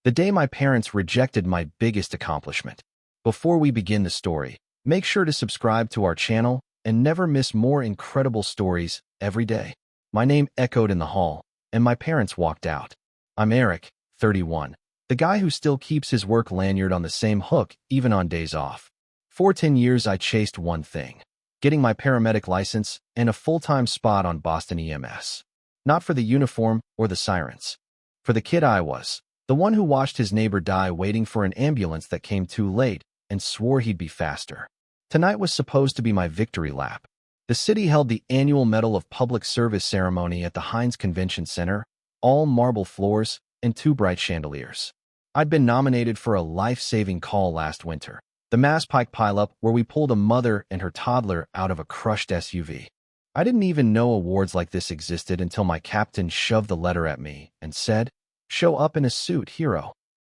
The day my parents rejected my biggest accomplishment. Before we begin the story, make sure to subscribe to our channel and never miss more incredible stories every day. My name echoed in the hall, and my parents walked out. I'm Eric, 31, the guy who still keeps his work lanyard on the same hook even on days off. For 10 years, I chased one thing: getting my paramedic license and a full-time spot on Boston EMS. Not for the uniform or the sirens. For the kid I was, the one who watched his neighbor die waiting for an ambulance that came too late and swore he'd be faster. Tonight was supposed to be my victory lap. The city held the annual Medal of Public Service ceremony at the Heinz Convention Center, all marble floors and 2 bright chandeliers. I'd been nominated for a life-saving call last winter, the Mass Pike pileup where we pulled a mother and her toddler out of a crushed SUV. I didn't even know awards like this existed until my captain shoved the letter at me and said, "Show up in a suit, hero."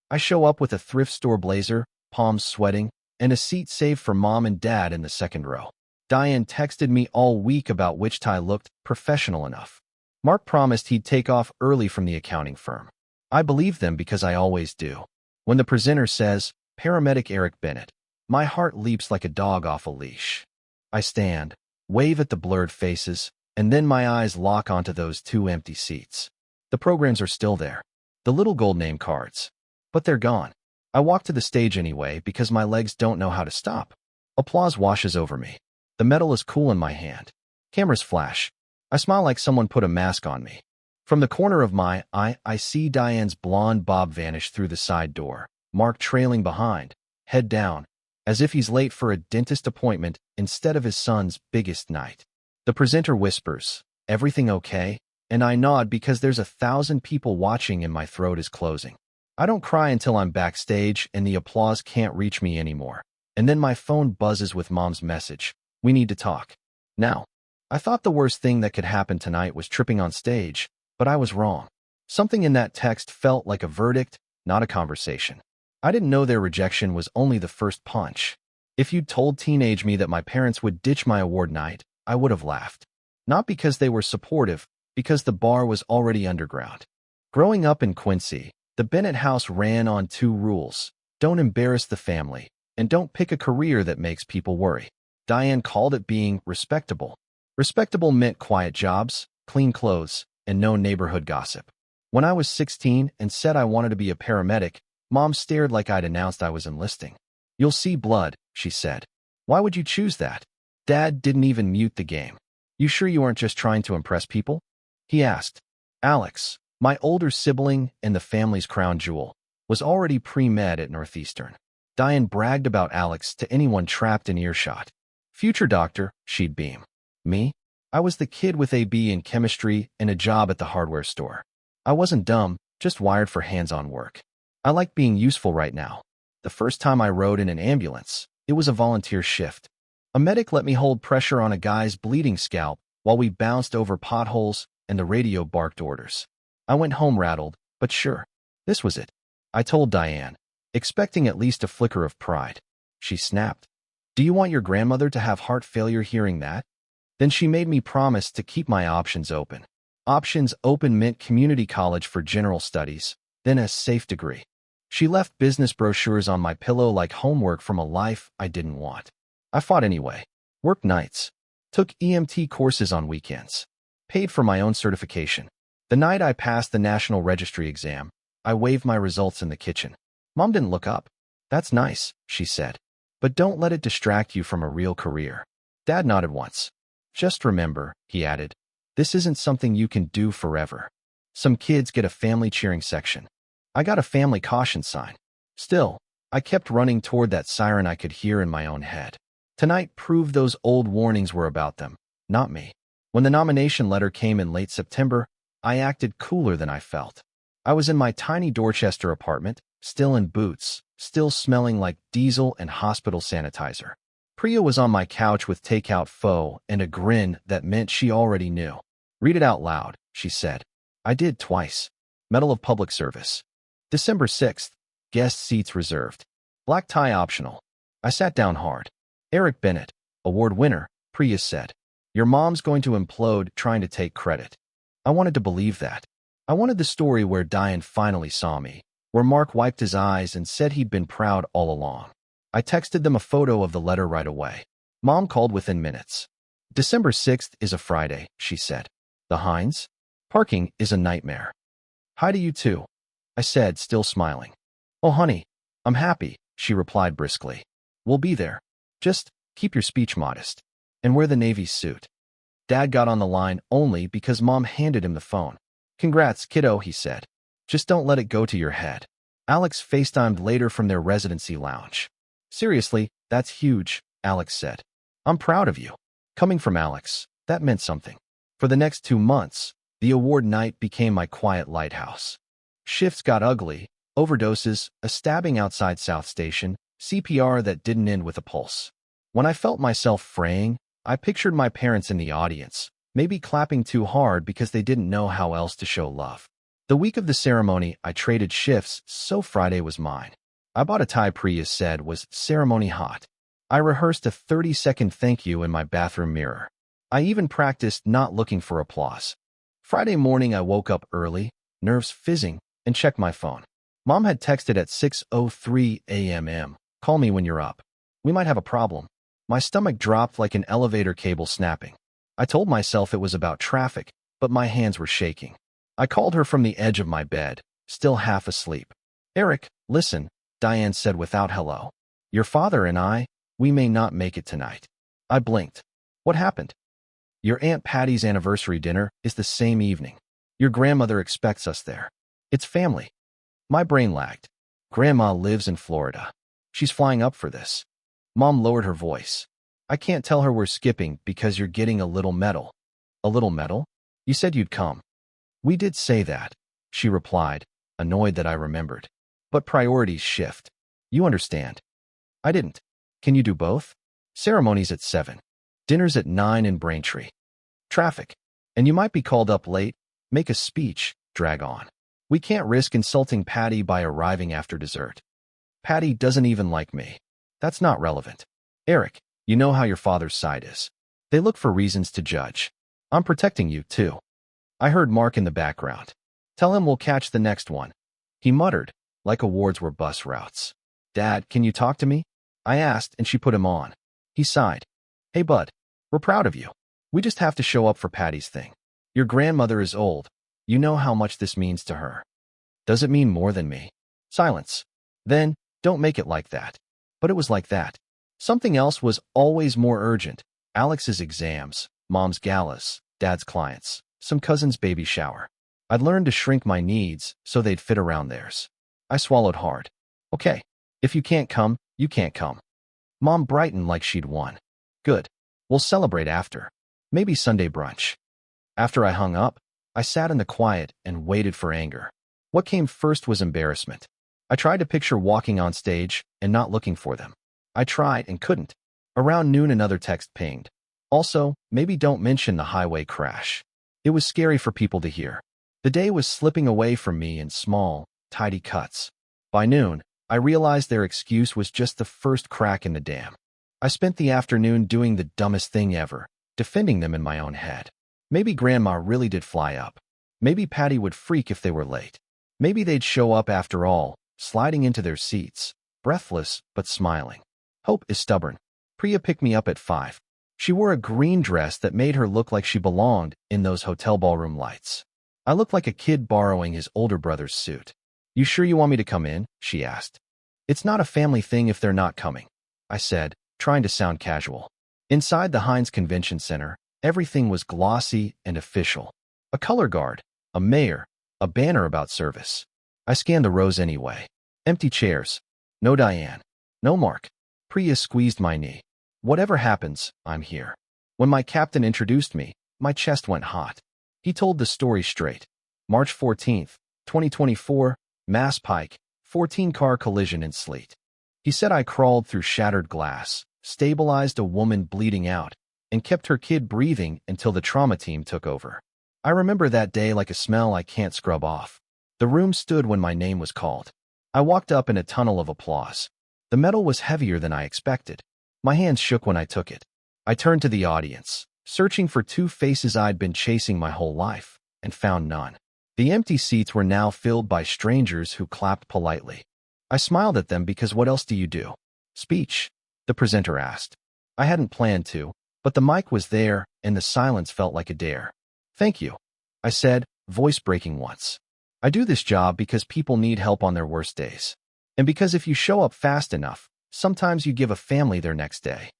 I show up with a thrift store blazer, palms sweating, and a seat saved for mom and dad in the second row. Diane texted me all week about which tie looked professional enough. Mark promised he'd take off early from the accounting firm. I believe them because I always do. When the presenter says, "Paramedic Eric Bennett," my heart leaps like a dog off a leash. I stand, wave at the blurred faces, and then my eyes lock onto those 2 empty seats. The programs are still there. The little gold name cards. But they're gone. I walk to the stage anyway because my legs don't know how to stop. Applause washes over me. The medal is cool in my hand. Cameras flash. I smile like someone put a mask on me. From the corner of my eye, I see Diane's blonde bob vanish through the side door, Mark trailing behind, head down, as if he's late for a dentist appointment instead of his son's biggest night. The presenter whispers, "Everything okay?" And I nod because there's 1,000 people watching and my throat is closing. I don't cry until I'm backstage and the applause can't reach me anymore. And then my phone buzzes with mom's message. "We need to talk now." I thought the worst thing that could happen tonight was tripping on stage, but I was wrong. Something in that text felt like a verdict, not a conversation. I didn't know their rejection was only the first punch. If you'd told teenage me that my parents would ditch my award night, I would have laughed. Not because they were supportive, because the bar was already underground. Growing up in Quincy, the Bennett house ran on 2 rules: don't embarrass the family, and don't pick a career that makes people worry. Diane called it being respectable. Respectable meant quiet jobs, clean clothes, and no neighborhood gossip. When I was 16 and said I wanted to be a paramedic, Mom stared like I'd announced I was enlisting. "You'll see blood," she said. "Why would you choose that?" Dad didn't even mute the game. "You sure you aren't just trying to impress people?" he asked. Alex, my older sibling and the family's crown jewel, was already pre-med at Northeastern. Diane bragged about Alex to anyone trapped in earshot. "Future doctor," she'd beam. Me? I was the kid with a B in chemistry and a job at the hardware store. I wasn't dumb, just wired for hands-on work. I like being useful right now. The first time I rode in an ambulance, it was a volunteer shift. A medic let me hold pressure on a guy's bleeding scalp while we bounced over potholes and the radio barked orders. I went home rattled, but sure, this was it. I told Diane, expecting at least a flicker of pride. She snapped. "Do you want your grandmother to have heart failure hearing that?" Then she made me promise to keep my options open. Options open meant community college for general studies, then a safe degree. She left business brochures on my pillow like homework from a life I didn't want. I fought anyway. Worked nights. Took EMT courses on weekends. Paid for my own certification. The night I passed the National Registry exam, I waved my results in the kitchen. Mom didn't look up. "That's nice," she said. "But don't let it distract you from a real career." Dad nodded once. "Just remember," he added, "this isn't something you can do forever. Some kids get a family cheering section. I got a family caution sign. Still, I kept running toward that siren I could hear in my own head. Tonight proved those old warnings were about them, not me. When the nomination letter came in late September, I acted cooler than I felt. I was in my tiny Dorchester apartment, still in boots, still smelling like diesel and hospital sanitizer. Priya was on my couch with takeout pho and a grin that meant she already knew. "Read it out loud," she said. I did twice. Medal of Public Service. December 6th. Guest seats reserved. Black tie optional. I sat down hard. "Eric Bennett, award winner," Priya said. "Your mom's going to implode trying to take credit." I wanted to believe that. I wanted the story where Diane finally saw me, where Mark wiped his eyes and said he'd been proud all along. I texted them a photo of the letter right away. Mom called within minutes. December 6th is a Friday, she said. The Hines? Parking is a nightmare. Hi to you too, I said, still smiling. Oh, honey, I'm happy, she replied briskly. We'll be there. Just keep your speech modest. And wear the Navy suit. Dad got on the line only because Mom handed him the phone. Congrats, kiddo, he said. Just don't let it go to your head. Alex FaceTimed later from their residency lounge. Seriously, that's huge, Alex said. I'm proud of you. Coming from Alex, that meant something. For the next 2 months, the award night became my quiet lighthouse. Shifts got ugly, overdoses, a stabbing outside South Station, CPR that didn't end with a pulse. When I felt myself fraying, I pictured my parents in the audience, maybe clapping too hard because they didn't know how else to show love. The week of the ceremony, I traded shifts, so Friday was mine. I bought a tie Priya said was ceremony hot. I rehearsed a 30-second thank you in my bathroom mirror. I even practiced not looking for applause. Friday morning, I woke up early, nerves fizzing, and checked my phone. Mom had texted at 6:03 a.m. Call me when you're up. We might have a problem. My stomach dropped like an elevator cable snapping. I told myself it was about traffic, but my hands were shaking. I called her from the edge of my bed, still half asleep. Eric, listen, Diane said without hello. Your father and I, we may not make it tonight. I blinked. What happened? Your Aunt Patty's anniversary dinner is the same evening. Your grandmother expects us there. It's family. My brain lagged. Grandma lives in Florida. She's flying up for this. Mom lowered her voice. I can't tell her we're skipping because you're getting a little medal. A little medal? You said you'd come. We did say that, she replied, annoyed that I remembered. But priorities shift. You understand. I didn't. Can you do both? Ceremony's at 7. Dinner's at 9 in Braintree. Traffic. And you might be called up late, make a speech, drag on. We can't risk insulting Patty by arriving after dessert. Patty doesn't even like me. That's not relevant. Eric, you know how your father's side is. They look for reasons to judge. I'm protecting you, too. I heard Mark in the background. Tell him we'll catch the next one. He muttered, like awards were bus routes. Dad, can you talk to me? I asked, and she put him on. He sighed. Hey, bud, we're proud of you. We just have to show up for Patty's thing. Your grandmother is old. You know how much this means to her. Does it mean more than me? Silence. Then, don't make it like that. But it was like that. Something else was always more urgent. Alex's exams, Mom's galas, Dad's clients, some cousin's baby shower. I'd learned to shrink my needs so they'd fit around theirs. I swallowed hard. Okay, if you can't come, you can't come. Mom brightened like she'd won. Good. We'll celebrate after. Maybe Sunday brunch. After I hung up, I sat in the quiet and waited for anger. What came first was embarrassment. I tried to picture walking on stage and not looking for them. I tried and couldn't. Around noon, another text pinged. Also, maybe don't mention the highway crash. It was scary for people to hear. The day was slipping away from me in small, tidy cuts. By noon, I realized their excuse was just the first crack in the dam. I spent the afternoon doing the dumbest thing ever, defending them in my own head. Maybe Grandma really did fly up. Maybe Patty would freak if they were late. Maybe they'd show up after all, sliding into their seats, breathless but smiling. Hope is stubborn. Priya picked me up at 5. She wore a green dress that made her look like she belonged in those hotel ballroom lights. I looked like a kid borrowing his older brother's suit. You sure you want me to come in? She asked. It's not a family thing if they're not coming, I said, trying to sound casual. Inside the Hines Convention Center, everything was glossy and official. A color guard, a mayor, a banner about service. I scanned the rows anyway. Empty chairs. No Diane. No Mark. Priya squeezed my knee. Whatever happens, I'm here. When my captain introduced me, my chest went hot. He told the story straight. March 14th, 2024, Mass Pike, 14-car collision in sleet. He said I crawled through shattered glass, stabilized a woman bleeding out, and kept her kid breathing until the trauma team took over. I remember that day like a smell I can't scrub off. The room stood when my name was called. I walked up in a tunnel of applause. The medal was heavier than I expected. My hands shook when I took it. I turned to the audience, searching for two faces I'd been chasing my whole life, and found none. The empty seats were now filled by strangers who clapped politely. I smiled at them because what else do you do? Speech, the presenter asked. I hadn't planned to, but the mic was there, and the silence felt like a dare. Thank you, I said, voice breaking once. I do this job because people need help on their worst days. And because if you show up fast enough, sometimes you give a family their next day.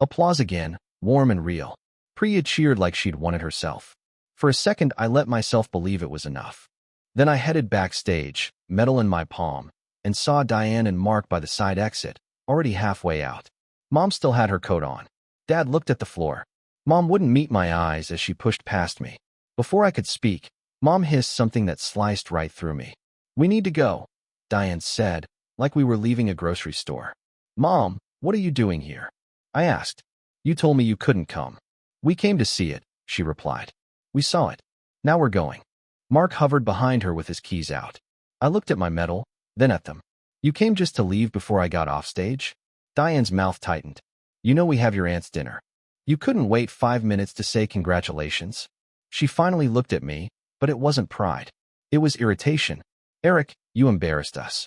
Applause again, warm and real. Priya cheered like she'd won it herself. For a second, I let myself believe it was enough. Then I headed backstage, medal in my palm, and saw Diane and Mark by the side exit, already halfway out. Mom still had her coat on. Dad looked at the floor. Mom wouldn't meet my eyes as she pushed past me. Before I could speak, Mom hissed something that sliced right through me. We need to go, Diane said, like we were leaving a grocery store. Mom, what are you doing here? I asked. You told me you couldn't come. We came to see it, she replied. We saw it. Now we're going. Mark hovered behind her with his keys out. I looked at my medal, then at them. You came just to leave before I got off stage? Diane's mouth tightened. You know we have your aunt's dinner. You couldn't wait 5 minutes to say congratulations? She finally looked at me, but it wasn't pride. It was irritation. Eric, you embarrassed us.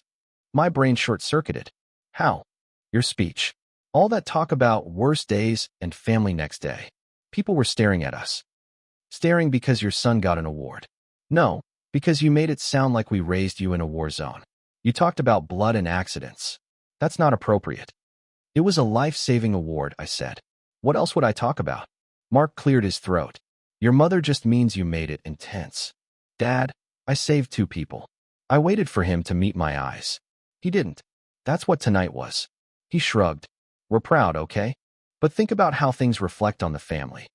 My brain short-circuited. How? Your speech. All that talk about worst days and family next day. People were staring at us. Staring because your son got an award. No, because you made it sound like we raised you in a war zone. You talked about blood and accidents. That's not appropriate. It was a life-saving award, I said. What else would I talk about? Mark cleared his throat. Your mother just means you made it intense. Dad, I saved 2 people. I waited for him to meet my eyes. He didn't. That's what tonight was. He shrugged. We're proud, okay? But think about how things reflect on the family.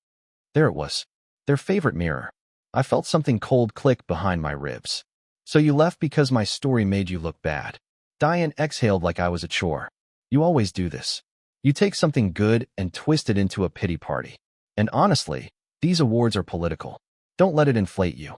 There it was. Their favorite mirror. I felt something cold click behind my ribs. So you left because my story made you look bad. Diane exhaled like I was a chore. You always do this. You take something good and twist it into a pity party. And honestly, these awards are political. Don't let it inflate you.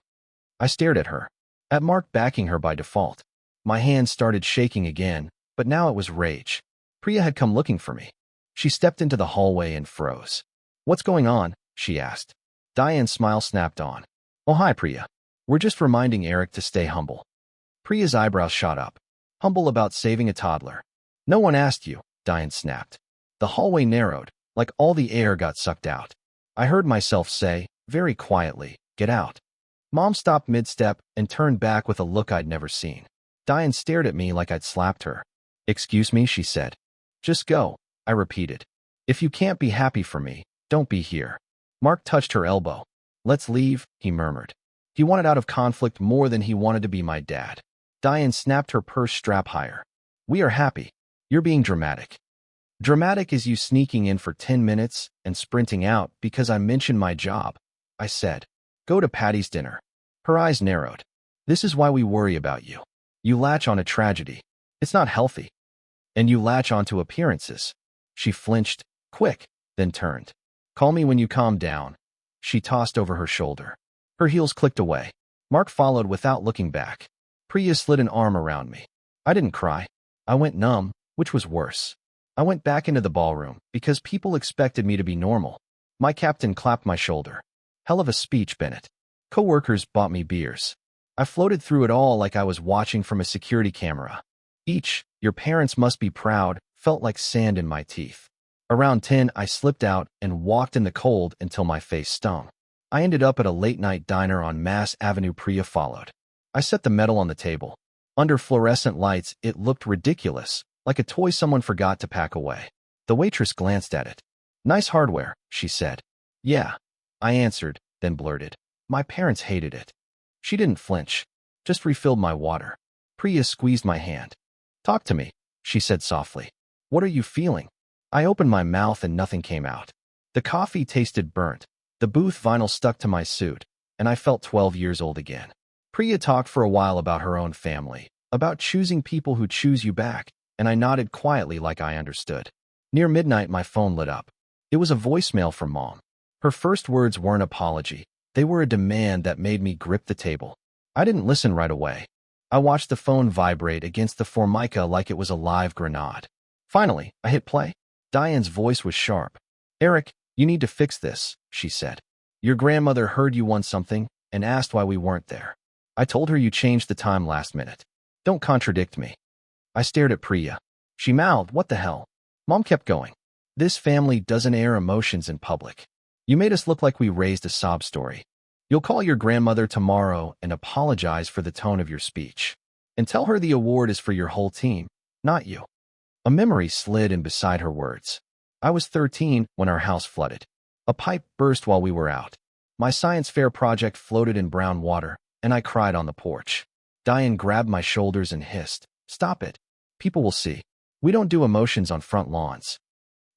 I stared at her. At Mark backing her by default. My hands started shaking again, but now it was rage. Priya had come looking for me. She stepped into the hallway and froze. What's going on? She asked. Diane's smile snapped on. Oh, hi, Priya. We're just reminding Eric to stay humble. Priya's eyebrows shot up. Humble about saving a toddler. No one asked you, Diane snapped. The hallway narrowed, like all the air got sucked out. I heard myself say, very quietly, get out. Mom stopped mid-step and turned back with a look I'd never seen. Diane stared at me like I'd slapped her. Excuse me, she said. Just go, I repeated. If you can't be happy for me, don't be here. Mark touched her elbow. Let's leave, he murmured. He wanted out of conflict more than he wanted to be my dad. Diane snapped her purse strap higher. We are happy. You're being dramatic. Dramatic is you sneaking in for 10 minutes and sprinting out because I mentioned my job. I said, go to Patty's dinner. Her eyes narrowed. This is why we worry about you. You latch on a tragedy. It's not healthy. And you latch onto appearances. She flinched, quick, then turned. Call me when you calm down. She tossed over her shoulder. Her heels clicked away. Mark followed without looking back. Priya slid an arm around me. I didn't cry. I went numb, which was worse. I went back into the ballroom because people expected me to be normal. My captain clapped my shoulder. Hell of a speech, Bennett. Coworkers bought me beers. I floated through it all like I was watching from a security camera. Your parents must be proud, felt like sand in my teeth. Around 10, I slipped out and walked in the cold until my face stung. I ended up at a late-night diner on Mass Avenue. Priya followed. I set the medal on the table. Under fluorescent lights, it looked ridiculous, like a toy someone forgot to pack away. The waitress glanced at it. Nice hardware, she said. Yeah, I answered, then blurted. My parents hated it. She didn't flinch, just refilled my water. Priya squeezed my hand. Talk to me, she said softly. What are you feeling? I opened my mouth and nothing came out. The coffee tasted burnt. The booth vinyl stuck to my suit, and I felt 12 years old again. Priya talked for a while about her own family, about choosing people who choose you back, and I nodded quietly like I understood. Near midnight, my phone lit up. It was a voicemail from Mom. Her first words weren't apology. They were a demand that made me grip the table. I didn't listen right away. I watched the phone vibrate against the formica like it was a live grenade. Finally, I hit play. Diane's voice was sharp. Eric, you need to fix this, she said. Your grandmother heard you won something and asked why we weren't there. I told her you changed the time last minute. Don't contradict me. I stared at Priya. She mouthed, what the hell? Mom kept going. This family doesn't air emotions in public. You made us look like we raised a sob story. You'll call your grandmother tomorrow and apologize for the tone of your speech. And tell her the award is for your whole team, not you. A memory slid in beside her words. I was 13 when our house flooded. A pipe burst while we were out. My science fair project floated in brown water, and I cried on the porch. Diane grabbed my shoulders and hissed, stop it. People will see. We don't do emotions on front lawns.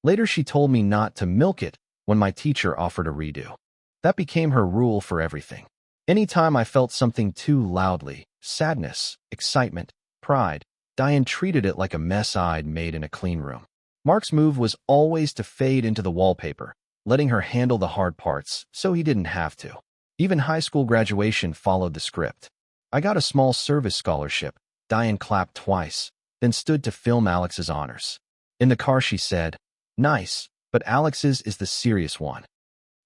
Later she told me not to milk it when my teacher offered a redo. That became her rule for everything. Anytime I felt something too loudly, sadness, excitement, pride, Diane treated it like a mess I'd made in a clean room. Mark's move was always to fade into the wallpaper, letting her handle the hard parts so he didn't have to. Even high school graduation followed the script. I got a small service scholarship. Diane clapped twice, then stood to film Alex's honors. In the car she said, nice, but Alex's is the serious one.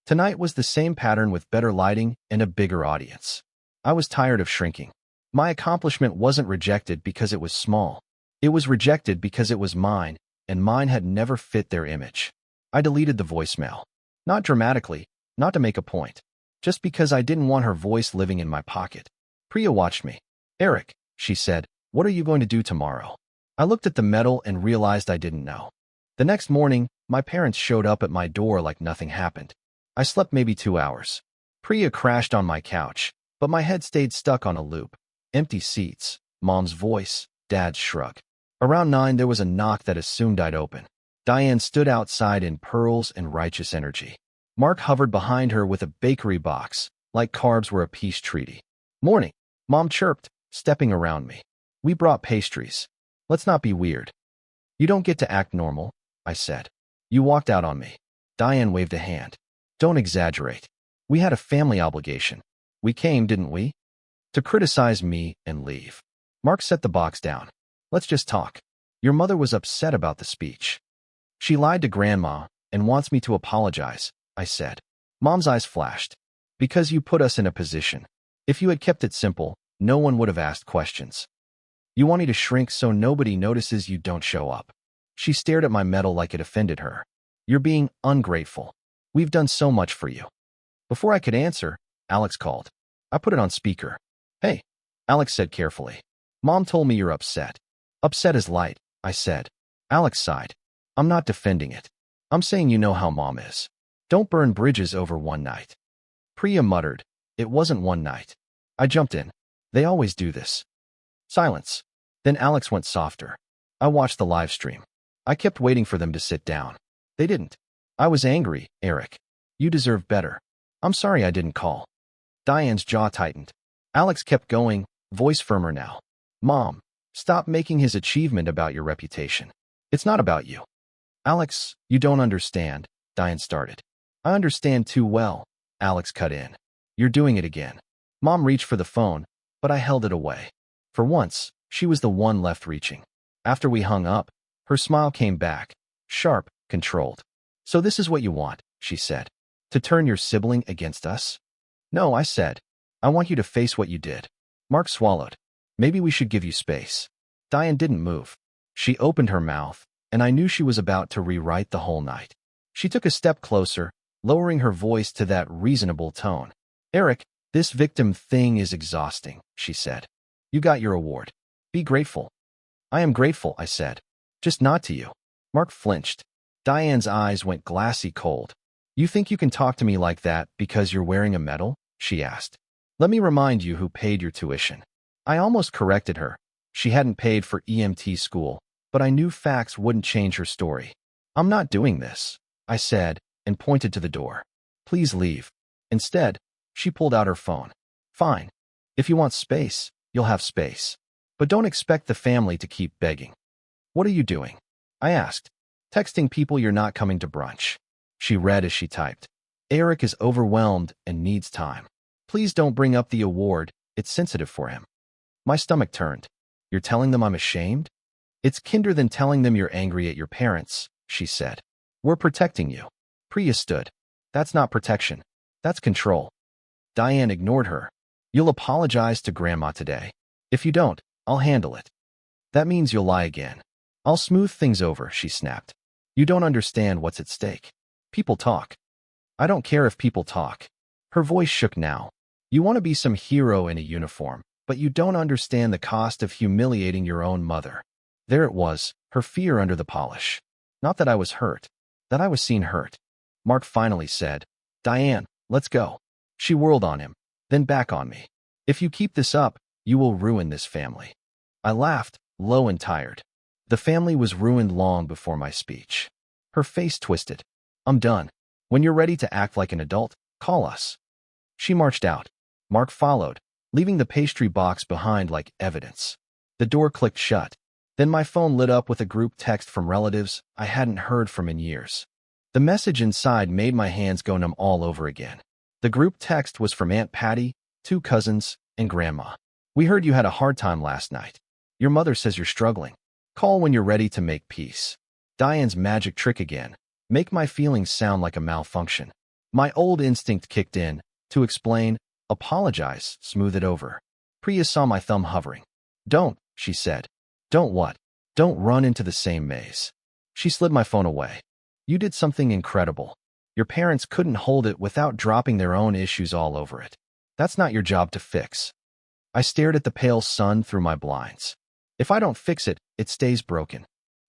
Tonight was the same pattern with better lighting and a bigger audience. I was tired of shrinking. My accomplishment wasn't rejected because it was small. It was rejected because it was mine, and mine had never fit their image. I deleted the voicemail. Not dramatically, not to make a point. Just because I didn't want her voice living in my pocket. Priya watched me. Eric, she said, what are you going to do tomorrow? I looked at the medal and realized I didn't know. The next morning, my parents showed up at my door like nothing happened. I slept maybe 2 hours. Priya crashed on my couch, but my head stayed stuck on a loop. Empty seats, Mom's voice, Dad's shrug. Around 9 there was a knock that assumed I'd open. Diane stood outside in pearls and righteous energy. Mark hovered behind her with a bakery box, like carbs were a peace treaty. Morning, Mom chirped, stepping around me. We brought pastries. Let's not be weird. You don't get to act normal, I said. You walked out on me. Diane waved a hand. Don't exaggerate. We had a family obligation. We came, didn't we? To criticize me and leave. Mark set the box down. Let's just talk. Your mother was upset about the speech. She lied to Grandma and wants me to apologize, I said. Mom's eyes flashed. Because you put us in a position. If you had kept it simple, no one would have asked questions. You want me to shrink so nobody notices you don't show up. She stared at my medal like it offended her. You're being ungrateful. We've done so much for you. Before I could answer, Alex called. I put it on speaker. Hey, Alex said carefully. Mom told me you're upset. Upset is light, I said. Alex sighed. I'm not defending it. I'm saying you know how Mom is. Don't burn bridges over one night. Priya muttered. It wasn't one night. I jumped in. They always do this. Silence. Then Alex went softer. I watched the live stream. I kept waiting for them to sit down. They didn't. I was angry, Eric. You deserve better. I'm sorry I didn't call. Diane's jaw tightened. Alex kept going, voice firmer now. Mom, stop making his achievement about your reputation. It's not about you. Alex, you don't understand, Diane started. I understand too well, Alex cut in. You're doing it again. Mom reached for the phone, but I held it away. For once, she was the one left reaching. After we hung up, her smile came back, sharp, controlled. So this is what you want, she said. To turn your sibling against us? No, I said. I want you to face what you did. Mark swallowed. Maybe we should give you space. Diane didn't move. She opened her mouth, and I knew she was about to rewrite the whole night. She took a step closer, lowering her voice to that reasonable tone. Eric, this victim thing is exhausting, she said. You got your award. Be grateful. I am grateful, I said. Just not to you. Mark flinched. Diane's eyes went glassy cold. You think you can talk to me like that because you're wearing a medal? She asked. Let me remind you who paid your tuition. I almost corrected her. She hadn't paid for EMT school, but I knew facts wouldn't change her story. I'm not doing this, I said, and pointed to the door. Please leave. Instead, she pulled out her phone. Fine. If you want space, you'll have space. But don't expect the family to keep begging. What are you doing? I asked. Texting people you're not coming to brunch. She read as she typed. Eric is overwhelmed and needs time. Please don't bring up the award. It's sensitive for him. My stomach turned. You're telling them I'm ashamed? It's kinder than telling them you're angry at your parents, she said. We're protecting you. Priya stood. That's not protection. That's control. Diane ignored her. You'll apologize to Grandma today. If you don't, I'll handle it. That means you'll lie again. I'll smooth things over, she snapped. You don't understand what's at stake. People talk. I don't care if people talk. Her voice shook now. You want to be some hero in a uniform, but you don't understand the cost of humiliating your own mother. There it was, her fear under the polish. Not that I was hurt, that I was seen hurt. Mark finally said, Diane, let's go. She whirled on him, then back on me. If you keep this up, you will ruin this family. I laughed, low and tired. The family was ruined long before my speech. Her face twisted. I'm done. When you're ready to act like an adult, call us. She marched out. Mark followed, leaving the pastry box behind like evidence. The door clicked shut. Then my phone lit up with a group text from relatives I hadn't heard from in years. The message inside made my hands go numb all over again. The group text was from Aunt Patty, 2 cousins, and Grandma. We heard you had a hard time last night. Your mother says you're struggling. Call when you're ready to make peace. Diane's magic trick again. Make my feelings sound like a malfunction. My old instinct kicked in, to explain, apologize, smooth it over. Priya saw my thumb hovering. Don't, she said. Don't what? Don't run into the same maze. She slid my phone away. You did something incredible. Your parents couldn't hold it without dropping their own issues all over it. That's not your job to fix. I stared at the pale sun through my blinds. If I don't fix it, it stays broken.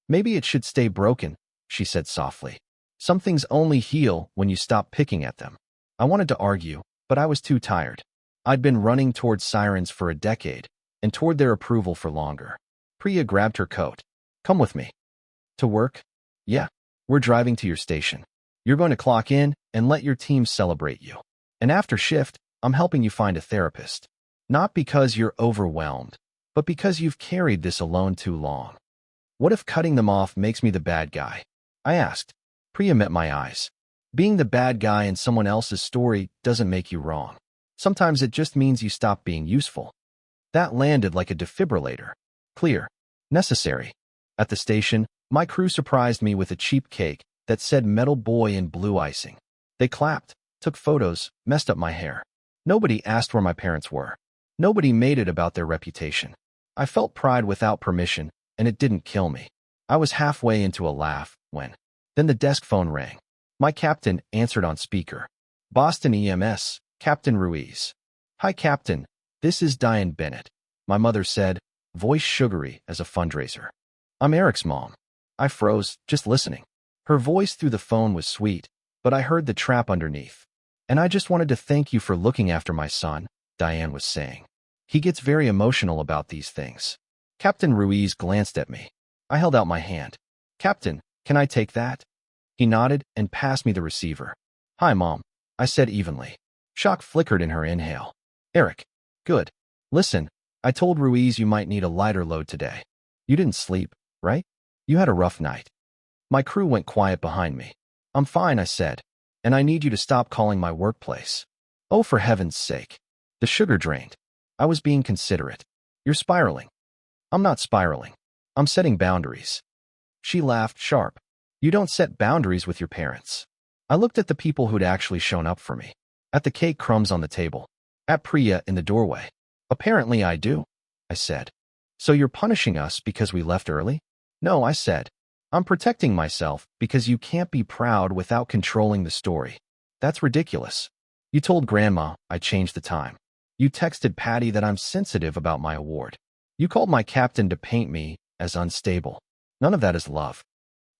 Maybe it should stay broken, she said softly. Some things only heal when you stop picking at them. I wanted to argue, but I was too tired. I'd been running toward sirens for a decade, and toward their approval for longer. Priya grabbed her coat. Come with me. To work? Yeah. We're driving to your station. You're going to clock in and let your team celebrate you. And after shift, I'm helping you find a therapist. Not because you're overwhelmed, but because you've carried this alone too long. What if cutting them off makes me the bad guy? I asked. Priya met my eyes. Being the bad guy in someone else's story doesn't make you wrong. Sometimes it just means you stop being useful. That landed like a defibrillator. Clear. Necessary. At the station, my crew surprised me with a cheap cake that said Metal Boy in blue icing. They clapped, took photos, messed up my hair. Nobody asked where my parents were. Nobody made it about their reputation. I felt pride without permission, and it didn't kill me. I was halfway into a laugh when... Then the desk phone rang. My captain answered on speaker. Boston EMS, Captain Ruiz. Hi, Captain. This is Diane Bennett. My mother said, voice sugary as a fundraiser. I'm Eric's mom. I froze, just listening. Her voice through the phone was sweet, but I heard the trap underneath. And I just wanted to thank you for looking after my son, Diane was saying. He gets very emotional about these things. Captain Ruiz glanced at me. I held out my hand. Captain, can I take that? He nodded and passed me the receiver. Hi, Mom, I said evenly. Shock flickered in her inhale. Eric. Good. Listen, I told Ruiz you might need a lighter load today. You didn't sleep, right? You had a rough night. My crew went quiet behind me. I'm fine, I said. And I need you to stop calling my workplace. Oh, for heaven's sake. The sugar drained. I was being considerate. You're spiraling. I'm not spiraling. I'm setting boundaries. She laughed sharp. You don't set boundaries with your parents. I looked at the people who'd actually shown up for me. At the cake crumbs on the table. At Priya in the doorway. Apparently I do, I said. So you're punishing us because we left early? No, I said. I'm protecting myself because you can't be proud without controlling the story. That's ridiculous. You told Grandma I changed the time. You texted Patty that I'm sensitive about my award. You called my captain to paint me as unstable. None of that is love.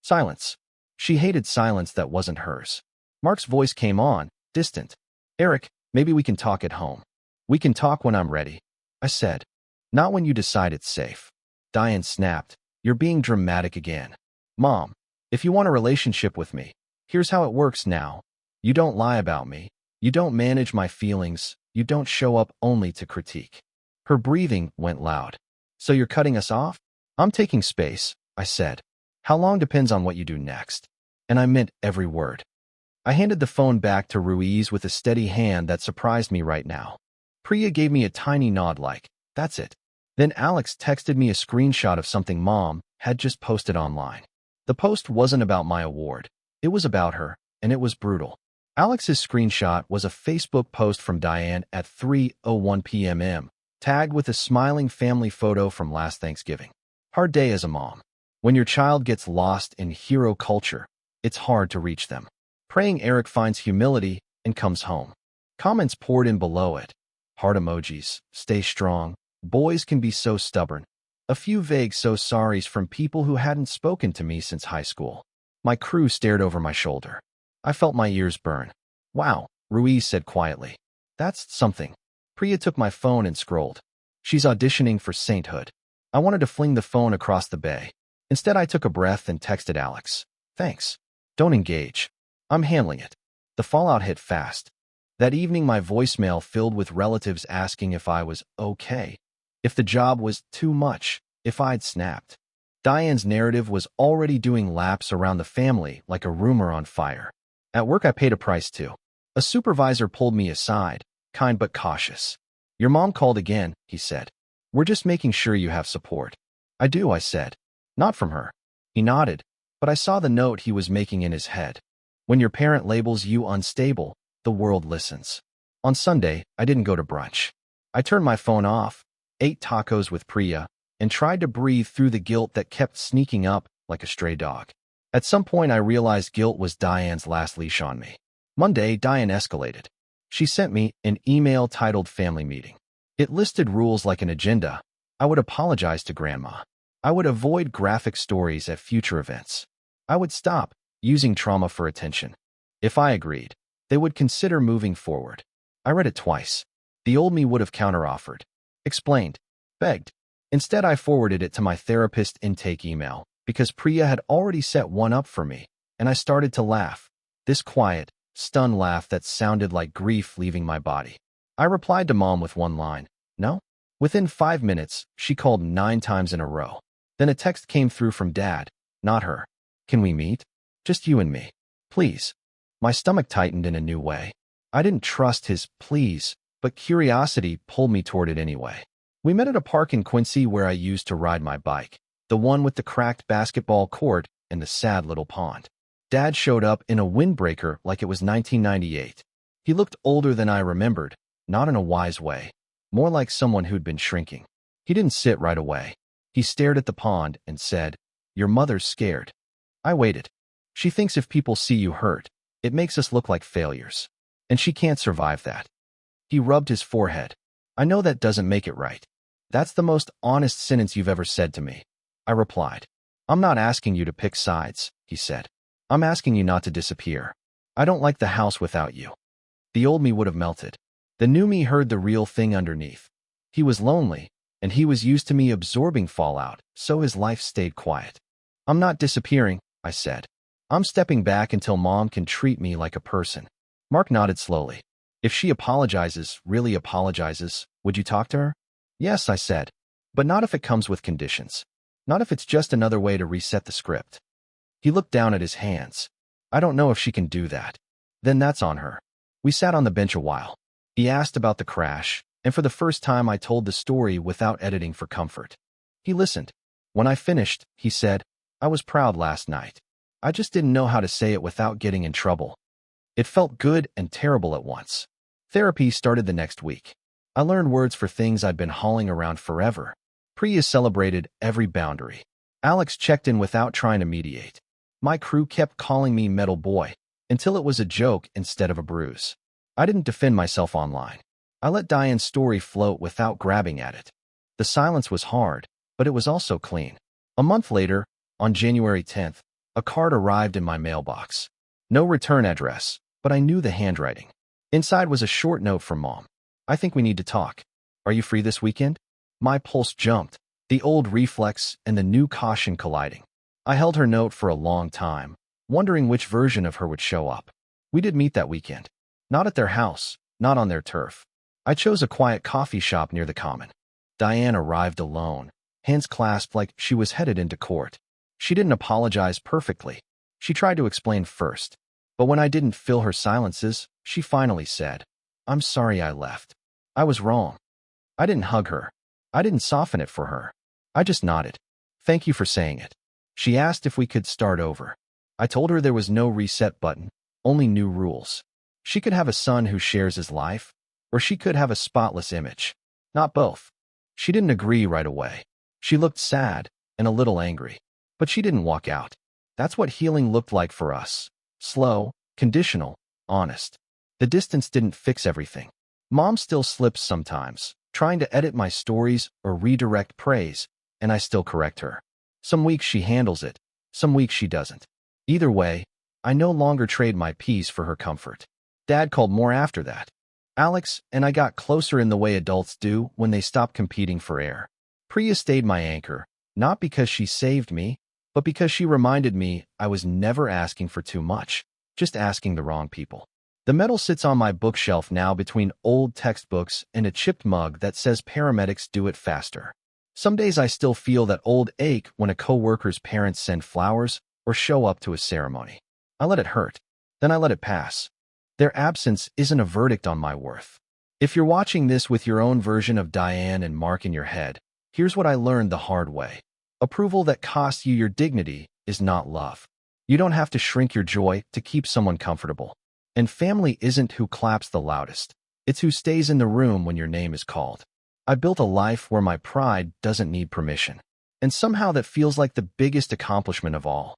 Silence. She hated silence that wasn't hers. Mark's voice came on, distant. Eric, maybe we can talk at home. We can talk when I'm ready, I said. Not when you decide it's safe. Diane snapped. You're being dramatic again. Mom, if you want a relationship with me, here's how it works now. You don't lie about me. You don't manage my feelings. You don't show up only to critique. Her breathing went loud. So you're cutting us off? I'm taking space, I said. How long depends on what you do next. And I meant every word. I handed the phone back to Ruiz with a steady hand that surprised me right now. Priya gave me a tiny nod like, that's it. Then Alex texted me a screenshot of something Mom had just posted online. The post wasn't about my award. It was about her, and it was brutal. Alex's screenshot was a Facebook post from Diane at 3:01 p.m., tagged with a smiling family photo from last Thanksgiving. Hard day as a mom. When your child gets lost in hero culture, it's hard to reach them. Praying Eric finds humility and comes home. Comments poured in below it. Heart emojis. Stay strong. Boys can be so stubborn. A few vague so sorries from people who hadn't spoken to me since high school. My crew stared over my shoulder. I felt my ears burn. Wow, Ruiz said quietly. That's something. Priya took my phone and scrolled. She's auditioning for sainthood. I wanted to fling the phone across the bay. Instead, I took a breath and texted Alex. Thanks. Don't engage. I'm handling it. The fallout hit fast. That evening, my voicemail filled with relatives asking if I was okay, if the job was too much, if I'd snapped. Diane's narrative was already doing laps around the family like a rumor on fire. At work, I paid a price too. A supervisor pulled me aside, kind but cautious. Your mom called again, he said. We're just making sure you have support. I do, I said. Not from her. He nodded, but I saw the note he was making in his head. When your parent labels you unstable, the world listens. On Sunday, I didn't go to brunch. I turned my phone off, ate tacos with Priya, and tried to breathe through the guilt that kept sneaking up like a stray dog. At some point, I realized guilt was Diane's last leash on me. Monday, Diane escalated. She sent me an email titled Family Meeting. It listed rules like an agenda. I would apologize to Grandma. I would avoid graphic stories at future events. I would stop using trauma for attention. If I agreed, they would consider moving forward. I read it twice. The old me would have counteroffered, explained, begged. Instead, I forwarded it to my therapist intake email because Priya had already set one up for me, and I started to laugh. This quiet, stunned laugh that sounded like grief leaving my body. I replied to Mom with one line, no? Within 5 minutes, she called 9 times in a row. Then a text came through from Dad, not her. Can we meet? Just you and me. Please. My stomach tightened in a new way. I didn't trust his please, but curiosity pulled me toward it anyway. We met at a park in Quincy where I used to ride my bike, the one with the cracked basketball court and the sad little pond. Dad showed up in a windbreaker like it was 1998. He looked older than I remembered, not in a wise way, more like someone who'd been shrinking. He didn't sit right away. He stared at the pond and said, "Your mother's scared." I waited. She thinks if people see you hurt, it makes us look like failures. And she can't survive that. He rubbed his forehead. I know that doesn't make it right. That's the most honest sentence you've ever said to me. I replied. I'm not asking you to pick sides, he said. I'm asking you not to disappear. I don't like the house without you. The old me would have melted. The new me heard the real thing underneath. He was lonely, and he was used to me absorbing fallout, so his life stayed quiet. I'm not disappearing, I said. I'm stepping back until Mom can treat me like a person. Mark nodded slowly. If she apologizes, really apologizes, would you talk to her? Yes, I said. But not if it comes with conditions. Not if it's just another way to reset the script. He looked down at his hands. I don't know if she can do that. Then that's on her. We sat on the bench a while. He asked about the crash, and for the first time I told the story without editing for comfort. He listened. When I finished, he said, I was proud last night. I just didn't know how to say it without getting in trouble. It felt good and terrible at once. Therapy started the next week. I learned words for things I'd been hauling around forever. Priya celebrated every boundary. Alex checked in without trying to mediate. My crew kept calling me Metal Boy, until it was a joke instead of a bruise. I didn't defend myself online. I let Diane's story float without grabbing at it. The silence was hard, but it was also clean. A month later, on January 10th, a card arrived in my mailbox. No return address, but I knew the handwriting. Inside was a short note from Mom. I think we need to talk. Are you free this weekend? My pulse jumped, the old reflex and the new caution colliding. I held her note for a long time, wondering which version of her would show up. We did meet that weekend. Not at their house, not on their turf. I chose a quiet coffee shop near the common. Diane arrived alone, hands clasped like she was headed into court. She didn't apologize perfectly. She tried to explain first. But when I didn't fill her silences, she finally said, I'm sorry I left. I was wrong. I didn't hug her. I didn't soften it for her. I just nodded. Thank you for saying it. She asked if we could start over. I told her there was no reset button, only new rules. She could have a son who shares his life, or she could have a spotless image. Not both. She didn't agree right away. She looked sad and a little angry, but she didn't walk out. That's what healing looked like for us. Slow, conditional, honest. The distance didn't fix everything. Mom still slips sometimes, trying to edit my stories or redirect praise, and I still correct her. Some weeks she handles it, some weeks she doesn't. Either way, I no longer trade my peace for her comfort. Dad called more after that. Alex and I got closer in the way adults do when they stop competing for air. Priya stayed my anchor, not because she saved me, but because she reminded me I was never asking for too much, just asking the wrong people. The medal sits on my bookshelf now between old textbooks and a chipped mug that says paramedics do it faster. Some days I still feel that old ache when a coworker's parents send flowers or show up to a ceremony. I let it hurt, then I let it pass. Their absence isn't a verdict on my worth. If you're watching this with your own version of Diane and Mark in your head, here's what I learned the hard way. Approval that costs you your dignity is not love. You don't have to shrink your joy to keep someone comfortable. And family isn't who claps the loudest. It's who stays in the room when your name is called. I built a life where my pride doesn't need permission. And somehow that feels like the biggest accomplishment of all.